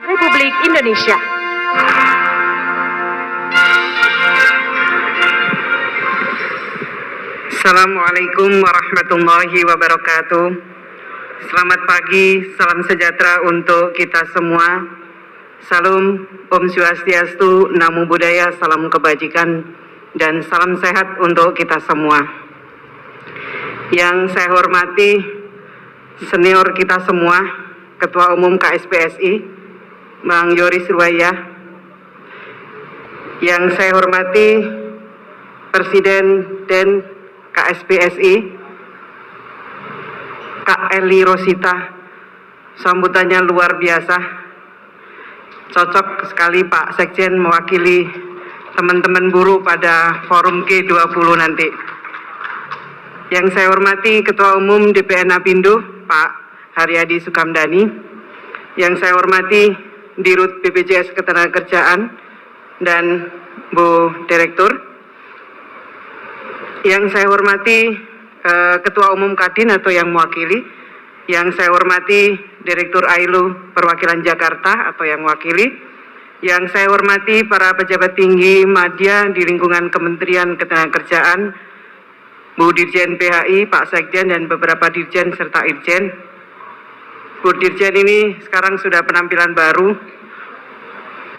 Republik Indonesia. Assalamualaikum warahmatullahi wabarakatuh. Selamat pagi, salam sejahtera untuk kita semua. Salam Om Swastiastu, Namo Buddhaya, salam kebajikan, dan salam sehat untuk kita semua. Yang saya hormati senior kita semua, Ketua Umum KSPSI, Bang Yoris Ruwaya. Yang saya hormati Presiden dan KSPSI, Kak Eli Rosita, sambutannya luar biasa. Cocok sekali Pak Sekjen mewakili teman-teman buruh pada forum G20 nanti. Yang saya hormati Ketua Umum DPN Apindo, Pak Haryadi Sukamdhani. Yang saya hormati Dirut BPJS Ketenagakerjaan dan Bu Direktur. Yang saya hormati Ketua Umum Kadin atau yang mewakili. Yang saya hormati Direktur AILU Perwakilan Jakarta atau yang mewakili. Yang saya hormati para pejabat tinggi madya di lingkungan Kementerian Ketenagakerjaan, Bu Dirjen PHI, Pak Sekjen, dan beberapa Dirjen serta Irjen. Bu Dirjen ini sekarang sudah penampilan baru,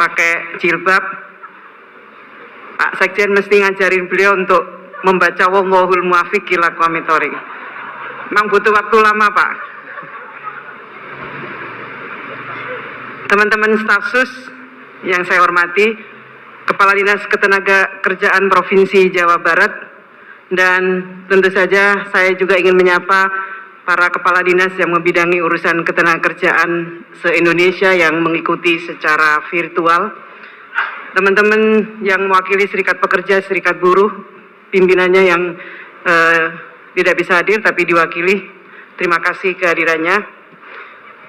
pakai jilbab. Pak Sekjen mesti ngajarin beliau untuk membaca Wallahul Muwaffiq ila aqwamit thoriq. Memang butuh waktu lama, Pak. Teman-teman staf sus yang saya hormati, Kepala Dinas Ketenagakerjaan Provinsi Jawa Barat, dan tentu saja saya juga ingin menyapa para kepala dinas yang membidangi urusan ketenagakerjaan se-Indonesia yang mengikuti secara virtual. Teman-teman yang mewakili serikat pekerja, serikat buruh, pimpinannya yang tidak bisa hadir tapi diwakili, terima kasih kehadirannya.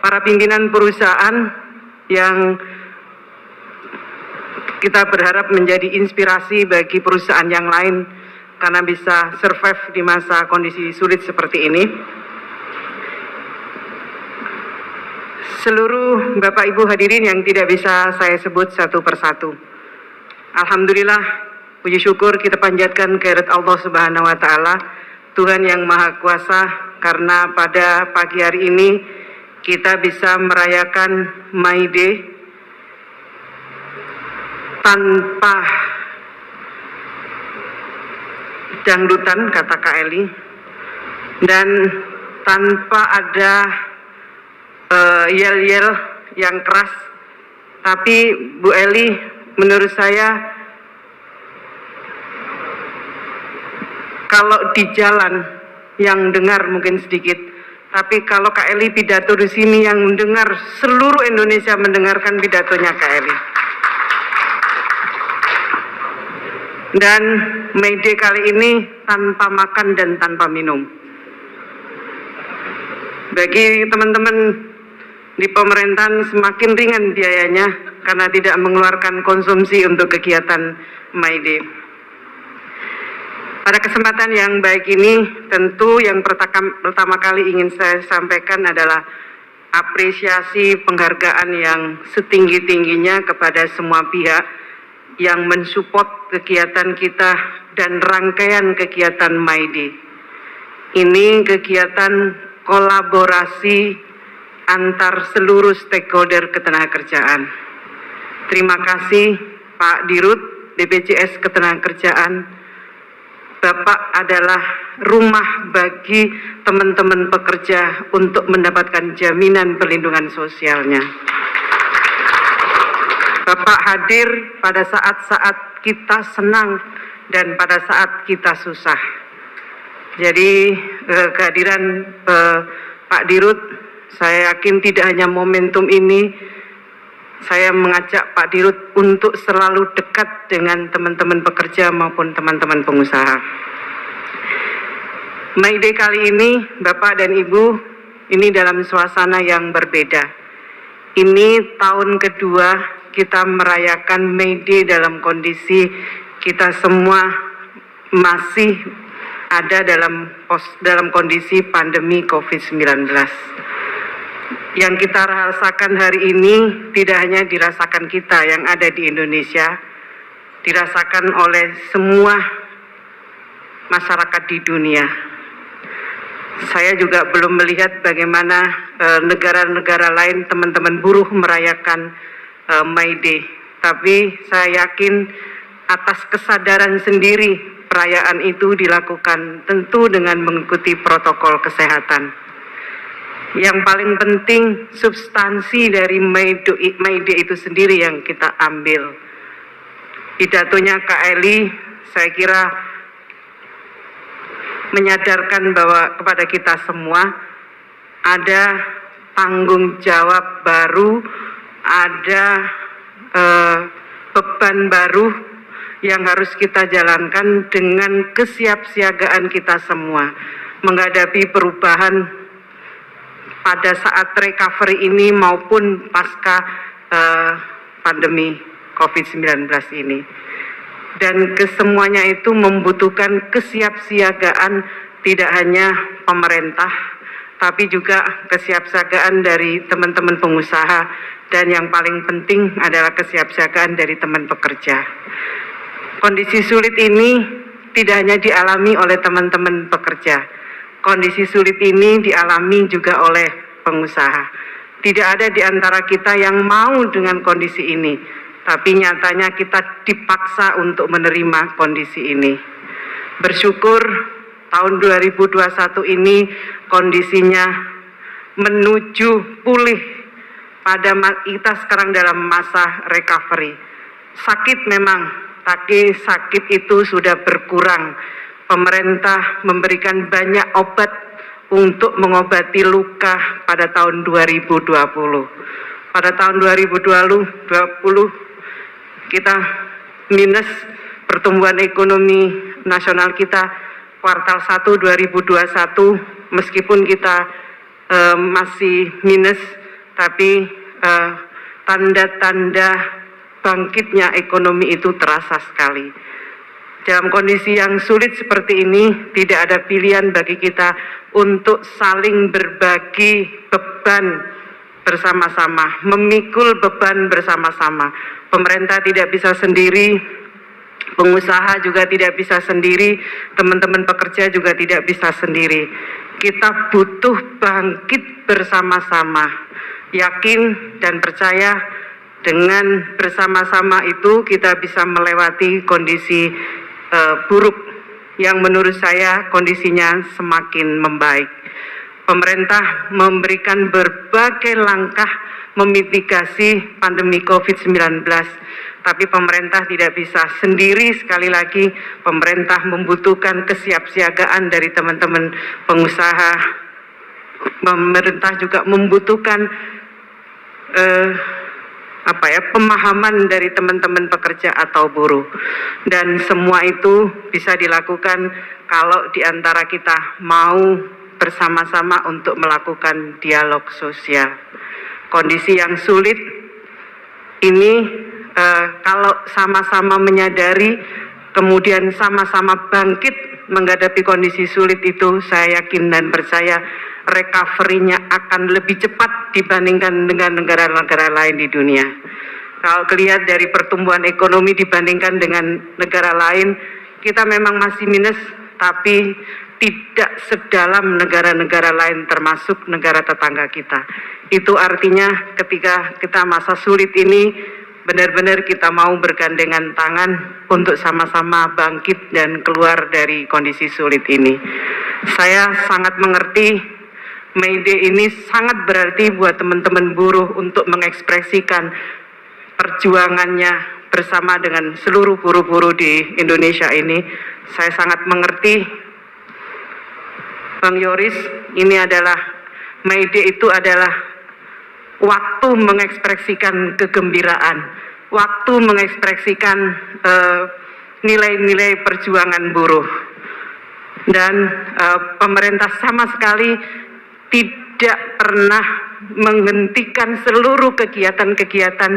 Para pimpinan perusahaan yang kita berharap menjadi inspirasi bagi perusahaan yang lain karena bisa survive di masa kondisi sulit seperti ini. Seluruh Bapak Ibu hadirin yang tidak bisa saya sebut satu persatu. Alhamdulillah, puji syukur kita panjatkan kehadirat Allah Subhanahu wa Ta'ala, Tuhan yang Maha Kuasa, karena pada pagi hari ini kita bisa merayakan May Day tanpa dangdutan, kata Kak Eli, dan tanpa ada yel-yel yang keras. Tapi Bu Eli, menurut saya kalau di jalan yang dengar mungkin sedikit, tapi kalau Kak Eli pidato di sini yang mendengar, seluruh Indonesia mendengarkan pidatonya Kak Eli. Dan May Day kali ini tanpa makan dan tanpa minum. Bagi teman-teman di pemerintahan semakin ringan biayanya karena tidak mengeluarkan konsumsi untuk kegiatan May Day. Pada kesempatan yang baik ini, tentu yang pertama kali ingin saya sampaikan adalah apresiasi penghargaan yang setinggi-tingginya kepada semua pihak yang mensupport kegiatan kita dan rangkaian kegiatan May Day. Ini kegiatan kolaborasi antar seluruh stakeholder ketenagakerjaan. Terima kasih Pak Dirut BPJS Ketenagakerjaan. Bapak adalah rumah bagi teman-teman pekerja untuk mendapatkan jaminan perlindungan sosialnya. Bapak hadir pada saat-saat kita senang dan pada saat kita susah. Jadi kehadiran Pak Dirut, saya yakin tidak hanya momentum ini, saya mengajak Pak Dirut untuk selalu dekat dengan teman-teman pekerja maupun teman-teman pengusaha. May Day kali ini, Bapak dan Ibu, ini dalam suasana yang berbeda. Ini tahun kedua kita merayakan May Day dalam kondisi kita semua masih ada dalam kondisi pandemi COVID-19. Yang kita rasakan hari ini tidak hanya dirasakan kita yang ada di Indonesia, dirasakan oleh semua masyarakat di dunia. Saya juga belum melihat bagaimana negara-negara lain, teman-teman buruh merayakan May Day. Tapi saya yakin atas kesadaran sendiri perayaan itu dilakukan tentu dengan mengikuti protokol kesehatan. Yang paling penting substansi dari May Day itu sendiri yang kita ambil. Pidatonya Kak Eli saya kira menyadarkan bahwa kepada kita semua ada tanggung jawab baru, ada beban baru yang harus kita jalankan dengan kesiapsiagaan kita semua menghadapi perubahan pada saat recovery ini maupun pasca pandemi COVID-19 ini. Dan kesemuanya itu membutuhkan kesiapsiagaan tidak hanya pemerintah, tapi juga kesiapsiagaan dari teman-teman pengusaha, dan yang paling penting adalah kesiapsiagaan dari teman pekerja. Kondisi sulit ini tidak hanya dialami oleh teman-teman pekerja, kondisi sulit ini dialami juga oleh pengusaha. Tidak ada di antara kita yang mau dengan kondisi ini, tapi nyatanya kita dipaksa untuk menerima kondisi ini. Bersyukur tahun 2021 ini kondisinya menuju pulih, pada kita sekarang dalam masa recovery. Sakit memang, tapi sakit itu sudah berkurang. Pemerintah memberikan banyak obat untuk mengobati luka pada tahun 2020. Pada tahun 2020 kita minus pertumbuhan ekonomi nasional kita kuartal 1 2021, meskipun kita masih minus, tapi tanda-tanda bangkitnya ekonomi itu terasa sekali. Dalam kondisi yang sulit seperti ini, tidak ada pilihan bagi kita untuk saling berbagi beban bersama-sama, memikul beban bersama-sama. Pemerintah tidak bisa sendiri, pengusaha juga tidak bisa sendiri, teman-teman pekerja juga tidak bisa sendiri. Kita butuh bangkit bersama-sama, yakin dan percaya dengan bersama-sama itu kita bisa melewati kondisi buruk yang menurut saya kondisinya semakin membaik. Pemerintah memberikan berbagai langkah memitigasi pandemi COVID-19, tapi pemerintah tidak bisa sendiri. Sekali lagi, pemerintah membutuhkan kesiapsiagaan dari teman-teman pengusaha. Pemerintah juga membutuhkan pemahaman dari teman-teman pekerja atau buruh, dan semua itu bisa dilakukan kalau diantara kita mau bersama-sama untuk melakukan dialog sosial. Kondisi yang sulit ini kalau sama-sama menyadari, kemudian sama-sama bangkit menghadapi kondisi sulit itu, saya yakin dan percaya recovery-nya akan lebih cepat dibandingkan dengan negara-negara lain di dunia. Kalau dilihat dari pertumbuhan ekonomi dibandingkan dengan negara lain, kita memang masih minus, tapi tidak sedalam negara-negara lain termasuk negara tetangga kita. Itu artinya ketika kita masa sulit ini, benar-benar kita mau bergandengan tangan untuk sama-sama bangkit dan keluar dari kondisi sulit ini. Saya sangat mengerti May Day ini sangat berarti buat teman-teman buruh untuk mengekspresikan perjuangannya bersama dengan seluruh buruh-buruh di Indonesia ini. Saya sangat mengerti, Bang Yoris, ini adalah May Day itu adalah waktu mengekspresikan kegembiraan, waktu mengekspresikan nilai-nilai perjuangan buruh. Dan pemerintah sama sekali tidak pernah menghentikan seluruh kegiatan-kegiatan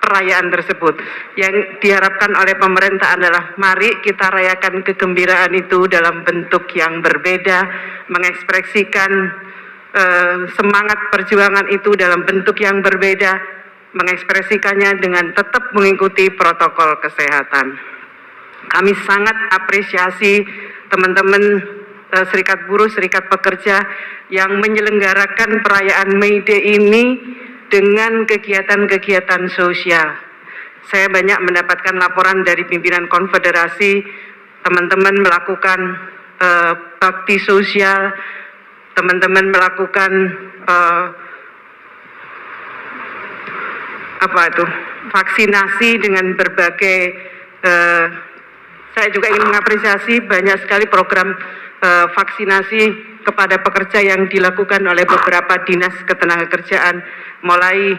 perayaan tersebut. Yang diharapkan oleh pemerintah adalah mari kita rayakan kegembiraan itu dalam bentuk yang berbeda, mengekspresikan semangat perjuangan itu dalam bentuk yang berbeda, mengekspresikannya dengan tetap mengikuti protokol kesehatan. Kami sangat apresiasi teman-teman Serikat Buruh, Serikat Pekerja yang menyelenggarakan perayaan May Day ini dengan kegiatan-kegiatan sosial. Saya banyak mendapatkan laporan dari pimpinan konfederasi, teman-teman melakukan bakti sosial, teman-teman melakukan vaksinasi dengan berbagai. Saya juga ingin mengapresiasi banyak sekali program vaksinasi kepada pekerja yang dilakukan oleh beberapa dinas ketenagakerjaan, mulai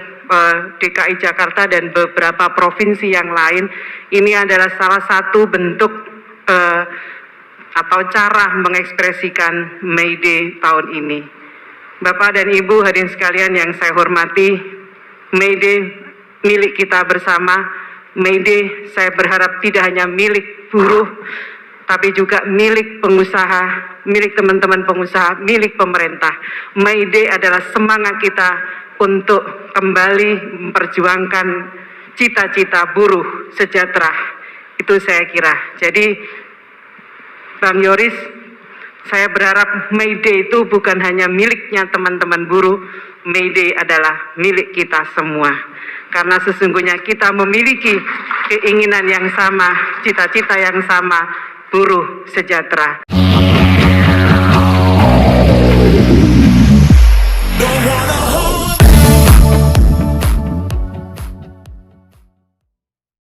DKI Jakarta dan beberapa provinsi yang lain. Ini adalah salah satu bentuk atau cara mengekspresikan May Day tahun ini. Bapak dan Ibu hadirin sekalian yang saya hormati, May Day milik kita bersama. May Day saya berharap tidak hanya milik buruh, tapi juga milik pengusaha, milik teman-teman pengusaha, milik pemerintah. May Day adalah semangat kita untuk kembali memperjuangkan cita-cita buruh sejahtera. Itu saya kira. Jadi Bang Yoris, saya berharap May Day itu bukan hanya miliknya teman-teman buruh, May Day adalah milik kita semua. Karena sesungguhnya kita memiliki keinginan yang sama, cita-cita yang sama, buruh sejahtera.